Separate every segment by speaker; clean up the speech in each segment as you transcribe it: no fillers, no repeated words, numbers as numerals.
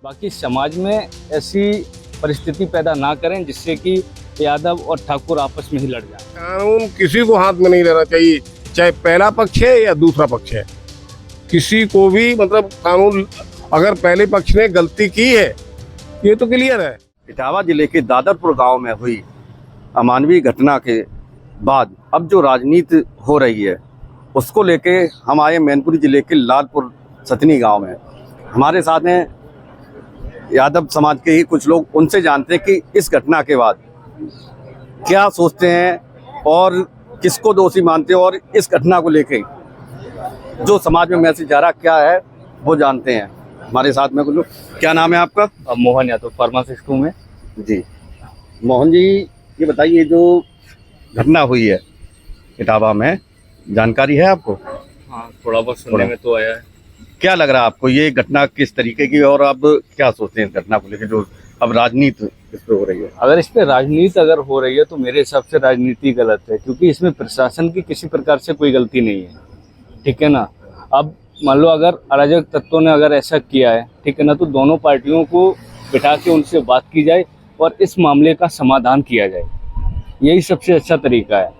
Speaker 1: बाकी समाज में ऐसी परिस्थिति पैदा ना करें जिससे कि यादव और ठाकुर आपस में ही लड़ जाए।
Speaker 2: कानून किसी को हाथ में नहीं लेना चाहिए, चाहे पहला पक्ष है या दूसरा पक्ष है। किसी को भी मतलब कानून, अगर पहले पक्ष ने गलती की है ये तो क्लियर है।
Speaker 3: इटावा जिले के दादरपुर गांव में हुई अमानवीय घटना के बाद अब जो राजनीति हो रही है उसको लेके हम आए मैनपुरी जिले के लालपुर सतनी गांव में। हमारे साथ हैं यादव समाज के ही कुछ लोग, उनसे जानते हैं कि इस घटना के बाद क्या सोचते हैं और किसको दोषी मानते हैं और इस घटना को लेके जो समाज में मैसेज जा रहा क्या है वो जानते हैं। हमारे साथ में कुछ लोग। क्या नाम है आपका?
Speaker 1: मोहन यादव, फार्मासिस्ट हूँ मैं।
Speaker 3: जी मोहन जी, ये बताइए जो घटना हुई है इटावा में, जानकारी है आपको?
Speaker 1: हाँ, थोड़ा बहुत सुनने में तो आया है।
Speaker 3: क्या लग रहा है आपको ये घटना किस तरीके की, और अब क्या सोचते हैं इस घटना को लेकर जो अब राजनीति इस पे हो रही है?
Speaker 1: अगर इस पे राजनीति अगर हो रही है तो मेरे हिसाब से राजनीति गलत है, क्योंकि इसमें प्रशासन की किसी प्रकार से कोई गलती नहीं है, ठीक है ना। अब मान लो अगर अराजक तत्वों ने अगर ऐसा किया है, ठीक है ना, तो दोनों पार्टियों को बिठा के उनसे बात की जाए और इस मामले का समाधान किया जाए, यही सबसे अच्छा तरीका है।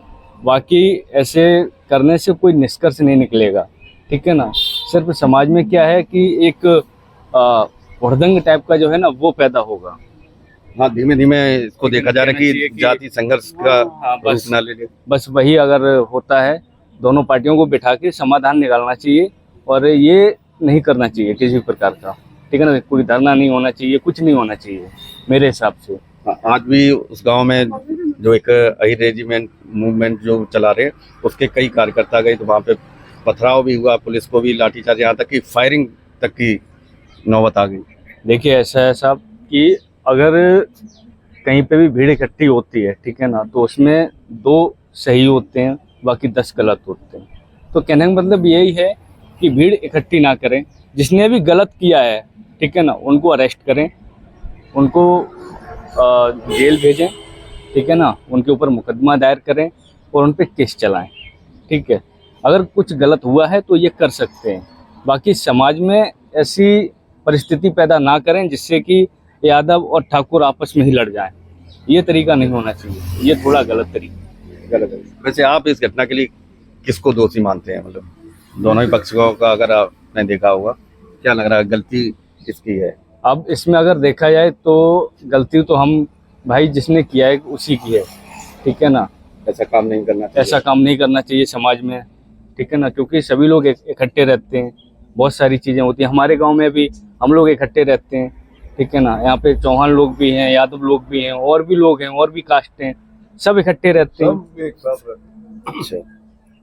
Speaker 1: बाकी ऐसे करने से कोई निष्कर्ष नहीं निकलेगा, ठीक है ना। सिर्फ समाज में क्या है कि एक हुड़दंग टाइप का जो है ना वो पैदा होगा।
Speaker 3: हाँ, धीमे धीमे इसको देखा जा रहा है कि जाति संघर्ष का
Speaker 1: बस
Speaker 3: रूप ना ले ले।
Speaker 1: बस वही अगर होता है, दोनों पार्टियों को बिठा के समाधान निकालना चाहिए और ये नहीं करना चाहिए किसी प्रकार का, ठीक है ना। कोई धरना नहीं होना चाहिए, कुछ नहीं होना चाहिए मेरे हिसाब से।
Speaker 3: आज भी उस गांव में जो एक अहिर रेजिमेंट मूवमेंट जो चला रहे उसके कई कार्यकर्ता गए, तो वहाँ पे पथराव भी हुआ, पुलिस को भी लाठीचार्ज, यहाँ तक कि फायरिंग तक की नौबत आ गई।
Speaker 1: देखिए ऐसा है साहब कि अगर कहीं पे भी भीड़ इकट्ठी होती है, ठीक है ना, तो उसमें 2 सही होते हैं, बाकी 10 गलत होते हैं। तो कहने का मतलब यही है कि भीड़ इकट्ठी ना करें, जिसने भी गलत किया है, ठीक है ना, उनको अरेस्ट करें, उनको जेल भेजें, ठीक है ना, उनके ऊपर मुकदमा दायर करें और उन पर केस चलाएं, ठीक है। अगर कुछ गलत हुआ है तो ये कर सकते हैं, बाकी समाज में ऐसी परिस्थिति पैदा ना करें जिससे कि यादव और ठाकुर आपस में ही लड़ जाएं। ये तरीका नहीं होना चाहिए, ये थोड़ा गलत तरीका।
Speaker 3: गलत है। वैसे आप इस घटना के लिए किसको दोषी मानते हैं? मतलब दोनों ही पक्षों का अगर आपने देखा होगा, क्या लग रहा है गलती किसकी है?
Speaker 1: अब इसमें अगर देखा जाए तो गलती तो हम भाई जिसने किया है उसी की है, ठीक है ना।
Speaker 3: ऐसा काम नहीं करना चाहिए।
Speaker 1: ऐसा काम नहीं करना चाहिए समाज में, ठीक है ना, क्योंकि सभी लोग इकट्ठे रहते हैं, बहुत सारी चीज़ें होती हैं। हमारे गांव में भी हम लोग इकट्ठे रहते हैं, ठीक है ना। यहाँ पे चौहान लोग भी हैं, यादव लोग भी हैं, और भी लोग हैं, और भी कास्ट हैं, सब इकट्ठे रहते हैं।
Speaker 3: अच्छा,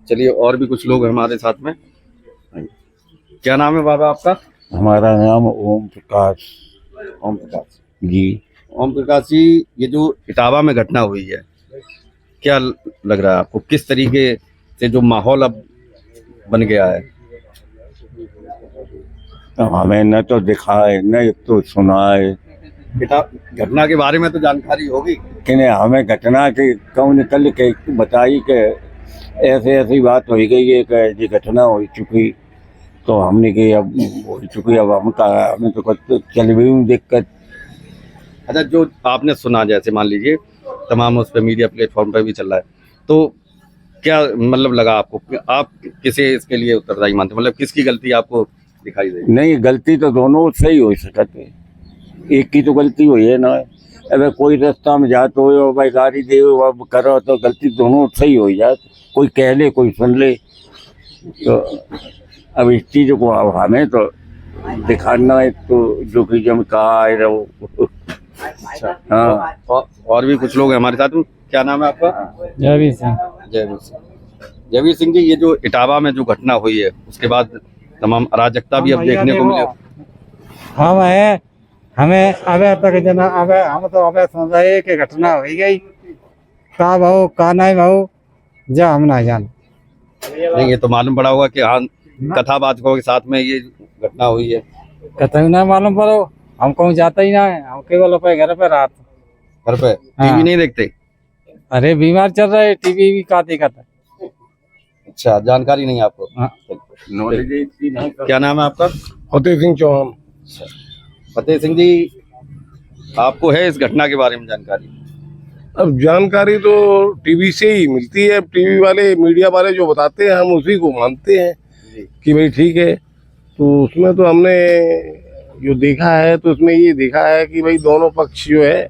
Speaker 3: चलिए और भी कुछ लोग हैं हमारे साथ में। क्या नाम है बाबा आपका?
Speaker 4: हमारा नाम ओम प्रकाश।
Speaker 3: ओम प्रकाश
Speaker 4: जी।
Speaker 3: ओम प्रकाश जी, ये जो इटावा में घटना हुई है, क्या लग रहा है आपको किस तरीके से जो माहौल अब बन गया है?
Speaker 4: तो हमें न तो दिखा है न तो सुना है।
Speaker 3: घटना के बारे में तो जानकारी होगी
Speaker 4: कि नहीं, हमें घटना के कौन निकल के बताई कि ऐसे ऐसी बात हो गई है कि ये घटना हो चुकी, तो हमने कि अब हो चुकी, अब हम कहा हमें तो कुछ चल भी दिक्कत।
Speaker 3: अच्छा, जो आपने सुना, जैसे मान लीजिए तमाम उस पर मीडिया प्लेटफॉर्म पर भी चल रहा है, तो क्या मतलब लगा आपको? आप किसे इसके लिए उत्तरदायी मानते, मतलब किसकी गलती आपको दिखाई दे?
Speaker 4: नहीं, गलती तो दोनों सही हो सकते, एक की तो गलती हुई है ना। अगर कोई रास्ता में जाते हो भाई गाड़ी दे करो तो गलती दोनों सही हो जाए, कोई कह ले कोई सुन ले। तो अब इस चीज को अब हमें तो दिखाना है, तो जो कि जब कहा है रहो।
Speaker 3: अच्छा,
Speaker 4: हाँ।
Speaker 3: और भी कुछ लोग हैं हमारे साथ में। क्या नाम है आपका?
Speaker 1: जयवीर सिंह।
Speaker 3: जयवीर सिंह। जयवीर सिंह जी, ये जो इटावा में जो घटना हुई है उसके बाद तमाम अराजकता भी अब देखने को मिले।
Speaker 5: हमें अबे तक जना अबे हम तो अबे समझ रहे कि घटना हो गई, का भाऊ का नहीं भाऊ जा हम ना जान।
Speaker 3: नहीं, ये तो मालूम पड़ा होगा कि हाँ कथावाचकों के साथ में ये घटना हुई है।
Speaker 5: कतई ना मालूम पड़ो, हम कहूँ जाता ही ना है, हम केवल घर पे रात
Speaker 3: घर पे टीवी नहीं देखते?
Speaker 5: अरे बीमार चल रहे, टीवी भी का दिक्कत है।
Speaker 3: अच्छा, जानकारी नहीं आपको?
Speaker 4: नॉलेज
Speaker 3: क्या नाम है आपका?
Speaker 2: फतेह सिंह चौहान।
Speaker 3: फतेह सिंह जी, आपको है इस घटना के बारे में जानकारी?
Speaker 2: अब जानकारी तो टीवी से ही मिलती है। टीवी वाले, मीडिया वाले जो बताते हैं हम उसी को मानते हैं कि भाई ठीक है। तो उसमें तो हमने जो देखा है तो उसमें ये देखा है कि भाई दोनों पक्ष जो है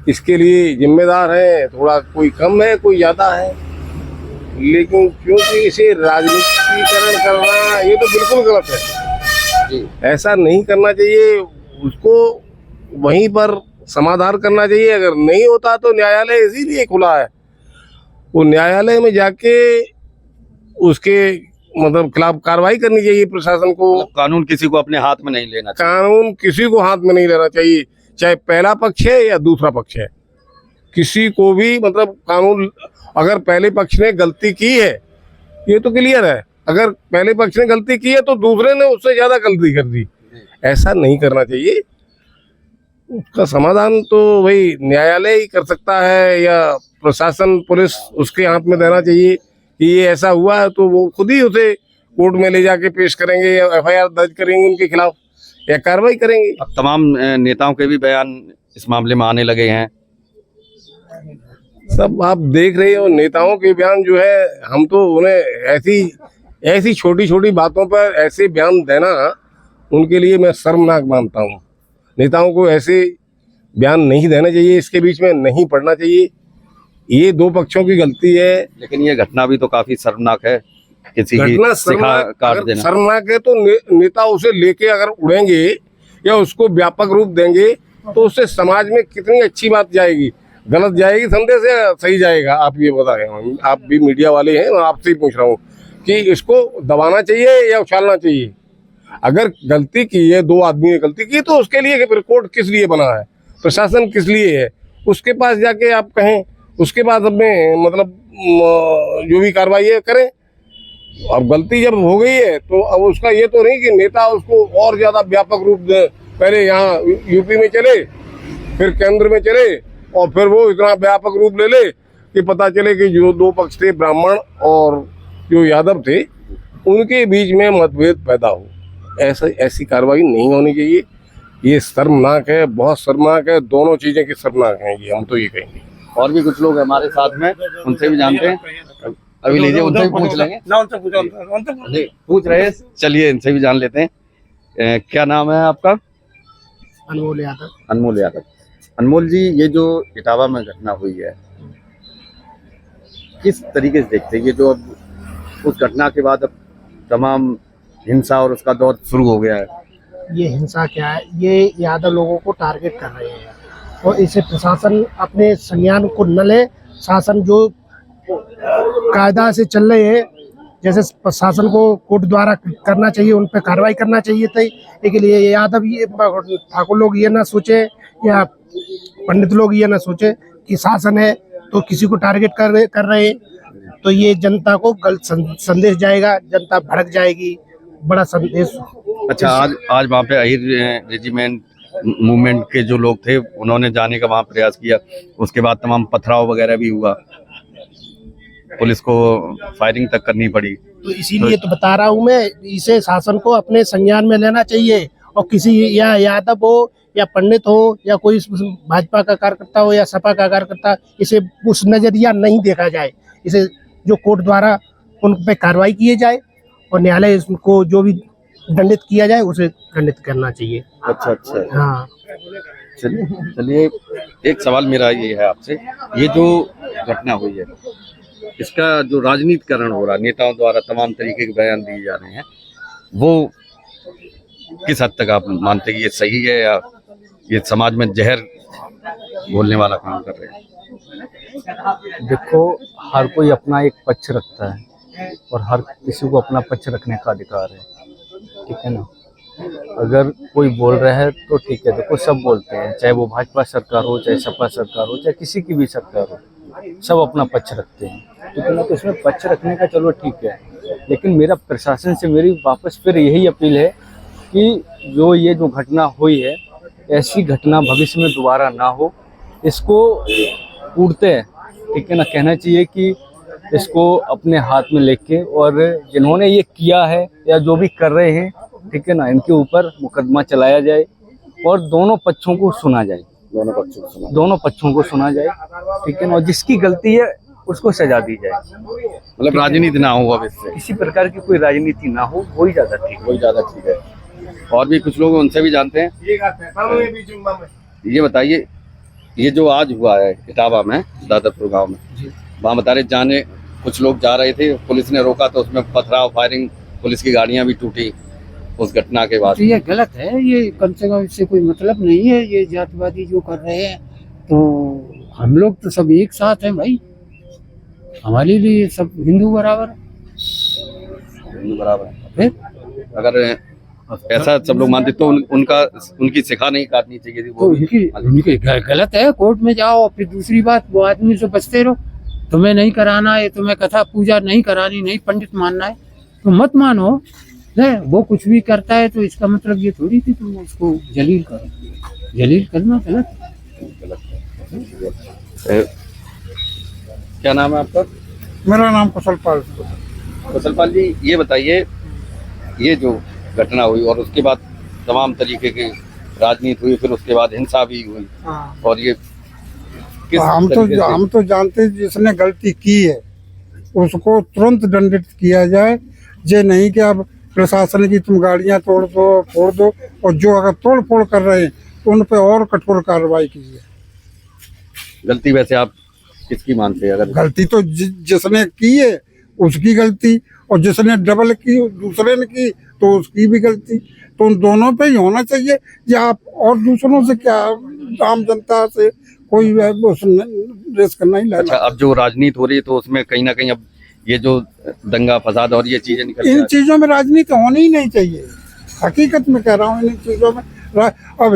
Speaker 2: इसके लिए जिम्मेदार हैं। थोड़ा कोई कम है, कोई ज़्यादा है, लेकिन क्योंकि इसे राजनीतिकरण करना ये तो बिल्कुल गलत है। ऐसा नहीं करना चाहिए। उसको वहीं पर समाधान करना चाहिए। अगर नहीं होता तो न्यायालय इसीलिए खुला है, वो न्यायालय में जाके उसके मतलब खिलाफ कार्रवाई करनी चाहिए प्रशासन को।
Speaker 3: कानून किसी को अपने हाथ में नहीं लेना चाहिए।
Speaker 2: कानून किसी को हाथ में नहीं लेना चाहिए, चाहे पहला पक्ष है या दूसरा पक्ष है। किसी को भी मतलब कानून, अगर पहले पक्ष ने गलती की है ये तो क्लियर है, अगर पहले पक्ष ने गलती की है तो दूसरे ने उससे ज्यादा गलती कर दी। ऐसा नहीं करना चाहिए। उसका समाधान तो वही न्यायालय ही कर सकता है, या प्रशासन, पुलिस उसके हाथ में देना चाहिए कि ये ऐसा हुआ है तो वो खुद ही उसे कोर्ट में ले जाके पेश करेंगे या एफआईआर दर्ज करेंगे उनके खिलाफ या कार्रवाई करेंगे।
Speaker 3: अब तमाम नेताओं के भी बयान इस मामले में आने लगे हैं।
Speaker 2: सब आप देख रहे हो नेताओं के बयान जो है, हम तो उन्हें ऐसी छोटी छोटी बातों पर ऐसे बयान देना उनके लिए मैं शर्मनाक मानता हूँ। नेताओं को ऐसे बयान नहीं देना चाहिए, इसके बीच में नहीं पड़ना चाहिए। ये दो पक्षों की गलती है।
Speaker 3: लेकिन ये घटना भी तो काफी शर्मनाक है। किसी की
Speaker 2: घटना
Speaker 3: शिखा काट देना
Speaker 2: शर्मनाक है तो नेता उसे लेके अगर उड़ेंगे या उसको व्यापक रूप देंगे तो उससे समाज में कितनी अच्छी बात जाएगी, गलत जाएगी, संदेश या सही जाएगा? आप ये बताएं। आप भी मीडिया वाले हैं, मैं आपसे ही पूछ रहा हूँ कि इसको दबाना चाहिए या उछालना चाहिए? अगर गलती की है, दो आदमी ने गलती की, तो उसके लिए फिर कोर्ट किस लिए बना है, प्रशासन किस लिए है, उसके पास जाके आप कहें, उसके बाद अपने मतलब जो भी कार्रवाई है करें। अब गलती जब हो गई है तो अब उसका ये तो नहीं कि नेता उसको और ज्यादा व्यापक रूप दे। पहले यहाँ यूपी में चले, फिर केंद्र में चले, और फिर वो इतना व्यापक रूप ले ले कि पता चले कि जो दो पक्ष थे, ब्राह्मण और जो यादव थे, उनके बीच में मतभेद पैदा हो। ऐसी कार्रवाई नहीं होनी चाहिए। ये शर्मनाक है, बहुत शर्मनाक है। दोनों चीजें की शर्मनाक हैं ये, हम तो ये कहेंगे।
Speaker 3: और भी कुछ लोग हमारे साथ में, उनसे भी जानते हैं। अभी लीजिए, उनसे भी पूछ लेंगे। जी, पूछ रहे हैं, चलिए इनसे भी जान लेते हैं। क्या नाम है आपका?
Speaker 6: अनमोल यादव।
Speaker 3: अनमोल यादव। अनमोल जी, ये जो इटावा में घटना हुई है, किस तरीके से देखते हैं? ये जो अब उस घटना के बाद अब तमाम हिंसा और उसका दौर शुरू हो गया है।
Speaker 6: ये हिंसा क्या है? ये यादव लोगों को टारगेट कर रहे हैं और इसे प्रशासन अपने संज्ञान को न ले। शासन जो कायदा से चल रहे हैं, जैसे प्रशासन को कोर्ट द्वारा करना चाहिए, उन पर कार्रवाई करना चाहिए थी। लेकिन ये यादव, ये ठाकुर लोग ये ना सोचे या पंडित लोग ये ना सोचे कि शासन है तो किसी को टारगेट कर रहे हैं, तो ये जनता को गलत संदेश जाएगा, जनता भड़क जाएगी, बड़ा संदेश।
Speaker 3: अच्छा, आज वहाँ पे अहिर रेजिमेंट मूवमेंट के जो लोग थे, उन्होंने जाने का वहाँ प्रयास किया, उसके बाद तमाम पथराव वगैरह भी हुआ, पुलिस को फायरिंग तक करनी पड़ी।
Speaker 6: तो इसीलिए तो बता रहा हूँ मैं, इसे शासन को अपने संज्ञान में लेना चाहिए। और किसी या यादव हो या पंडित हो या कोई भाजपा का कार्यकर्ता हो या सपा का कार्यकर्ता, इसे उस नजरिया नहीं देखा जाए। इसे जो कोर्ट द्वारा उन पे कार्रवाई किए जाए और न्यायालय को जो भी दंडित किया जाए उसे दंडित करना चाहिए।
Speaker 3: अच्छा अच्छा,
Speaker 6: हाँ,
Speaker 3: चलिए एक सवाल मेरा ये है आपसे, ये जो घटना हुई है, इसका जो राजनीतिकरण हो रहा है, नेताओं द्वारा तमाम तरीके के बयान दिए जा रहे हैं, वो किस हद तक आप मानते हैं कि ये सही है या ये समाज में जहर घोलने वाला काम कर रहे हैं?
Speaker 1: देखो, हर कोई अपना एक पक्ष रखता है और हर किसी को अपना पक्ष रखने का अधिकार है, ठीक है ना। अगर कोई बोल रहा है तो ठीक है, देखो सब बोलते हैं, चाहे वो भाजपा सरकार हो, चाहे सपा सरकार हो, चाहे किसी की भी सरकार हो, सब अपना पक्ष रखते हैं, ठीक है ना। तो इसमें पक्ष रखने का चलो ठीक है, लेकिन मेरा प्रशासन से मेरी वापस फिर यही अपील है कि जो ये जो घटना हुई है, ऐसी घटना भविष्य में दोबारा ना हो। इसको कूटते हैं, ठीक है ना, कहना चाहिए कि इसको अपने हाथ में लेके, और जिन्होंने ये किया है या जो भी कर रहे हैं, ठीक है ना, इनके ऊपर मुकदमा चलाया जाए और दोनों पक्षों को सुना जाए,
Speaker 3: दोनों पक्षों को सुना।
Speaker 1: दोनों पक्षों को सुना जाए, ठीक है ना। और जिसकी गलती है उसको सजा दी जाए,
Speaker 3: मतलब राजनीति ना हो अब इससे,
Speaker 1: किसी प्रकार की कोई राजनीति ना हो, वही ज्यादा ठीक है।
Speaker 3: वही ज्यादा ठीक है। और भी कुछ लोग उनसे भी जानते हैं। ये बताइए, ये जो आज हुआ है इटावा में, दादरपुर गांव में, वहाँ बता रहे जाने कुछ लोग जा रहे थे, पुलिस ने रोका तो उसमें पथराव, फायरिंग, पुलिस की गाड़ियां भी टूटी उस घटना के बाद।
Speaker 7: तो ये गलत है, ये कम से कम इससे कोई मतलब नहीं है। ये जातिवादी जो कर रहे हैं, तो हम लोग तो सब एक साथ हैं भाई, हमारे लिए सब हिंदू बराबर है।
Speaker 3: बराबर है। अगर ऐसा सब लोग मानते तो उनकी शिखा नहीं काटनी चाहिए थी,
Speaker 7: तो
Speaker 3: वो भी
Speaker 7: उनकी गलत है। कोर्ट में जाओ, फिर दूसरी बात वो आदमी से बचते रहो। तुम्हें नहीं कराना है, तुम्हें कथा पूजा नहीं करानी, नहीं पंडित मानना है तो मत मानो। है वो कुछ भी करता है तो इसका मतलब ये थोड़ी थी तुम उसको जलील करो। जलील करना गलत है।
Speaker 3: क्या नाम है आपका?
Speaker 5: मेरा नाम कुशलपाल।
Speaker 3: कुशलपाल जी, ये बताइए, ये जो घटना हुई और उसके बाद तमाम तरीके की राजनीति हुई, फिर उसके बाद हिंसा भी हुई, और ये किस तरीके से?
Speaker 5: हम तो जानते हैं जिसने गलती की है उसको तुरंत दंडित किया जाए। ये नहीं कि अब प्रशासन की तुम गाड़ियां तोड़ दो, फोड़ दो, और जो अगर तोड़ फोड़ कर रहे हैं तो उन पर और कठोर कार्रवाई कीजिए।
Speaker 3: गलती वैसे आप किसकी मानते हैं? अगर
Speaker 5: गलती तो जिसने की है उसकी गलती, और जिसने डबल की दूसरे ने की तो उसकी भी गलती। तो उन दोनों पे ही होना चाहिए। या आप और दूसरों से क्या, आम जनता से कोई रेस करना ही
Speaker 3: अच्छा, अब जो राजनीति हो रही है तो उसमें कहीं ना कहीं अब ये जो दंगा फसाद और ये चीजें निकल
Speaker 5: इन चीजों में राजनीति होनी ही नहीं चाहिए। हकीकत में कह रहा हूँ, इन चीजों में अब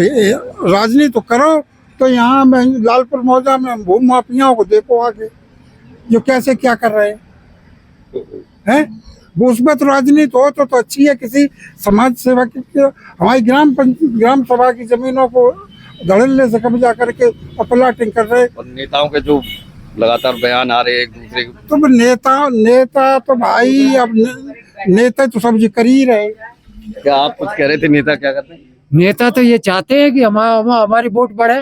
Speaker 5: राजनीति तो करो तो यहाँ मैं लालपुर मौजा में भूमि माफियाओं को देखो आगे जो कैसे क्या कर रहे हैं। वो उसमें तो राजनीति हो तो अच्छी है। किसी समाज सेवा की, हमारी ग्राम सभा की जमीनों को धड़ल्ले से कब्जा करके और प्लाटिंग कर रहे।
Speaker 3: और नेताओं के जो लगातार बयान आ रहे हैं एक दूसरे के,
Speaker 5: तो नेता तो भाई अब नेता तो सब कर ही रहे।
Speaker 3: क्या आप कुछ कह रहे थे? नेता क्या करते हैं?
Speaker 7: नेता तो ये चाहते हैं कि हमारी वोट बढ़े,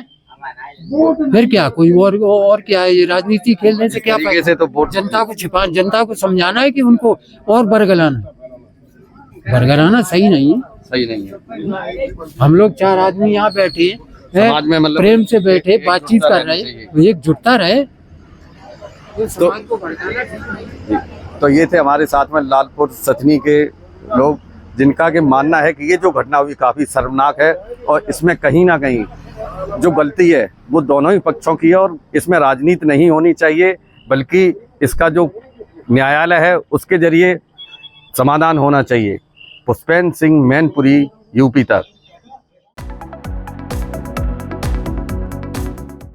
Speaker 7: फिर क्या, कोई और क्या है? ये राजनीति खेलने से क्या
Speaker 3: तरीके से तो वोट
Speaker 7: जनता को समझाना है कि उनको और बरगलाना सही नहीं है।
Speaker 3: सही नहीं है।
Speaker 7: हम लोग 4 आदमी यहाँ बैठे हैं,
Speaker 3: समाज में मतलब
Speaker 7: प्रेम से बैठे बातचीत कर रहे
Speaker 3: चाहिए।
Speaker 7: हैं, एकजुटता रहे तो समाज को भड़काना ठीक नहीं।
Speaker 3: तो ये थे हमारे साथ में लालपुर सतनी के लोग, जिनका के मानना है कि ये जो घटना हुई काफी शर्मनाक है और इसमें कहीं ना कहीं जो गलती है वो दोनों ही पक्षों की है, और इसमें राजनीति नहीं होनी चाहिए, बल्कि इसका जो न्यायालय है उसके जरिए समाधान होना चाहिए। पुष्पेंद्र सिंह, मैनपुरी, यूपी तक।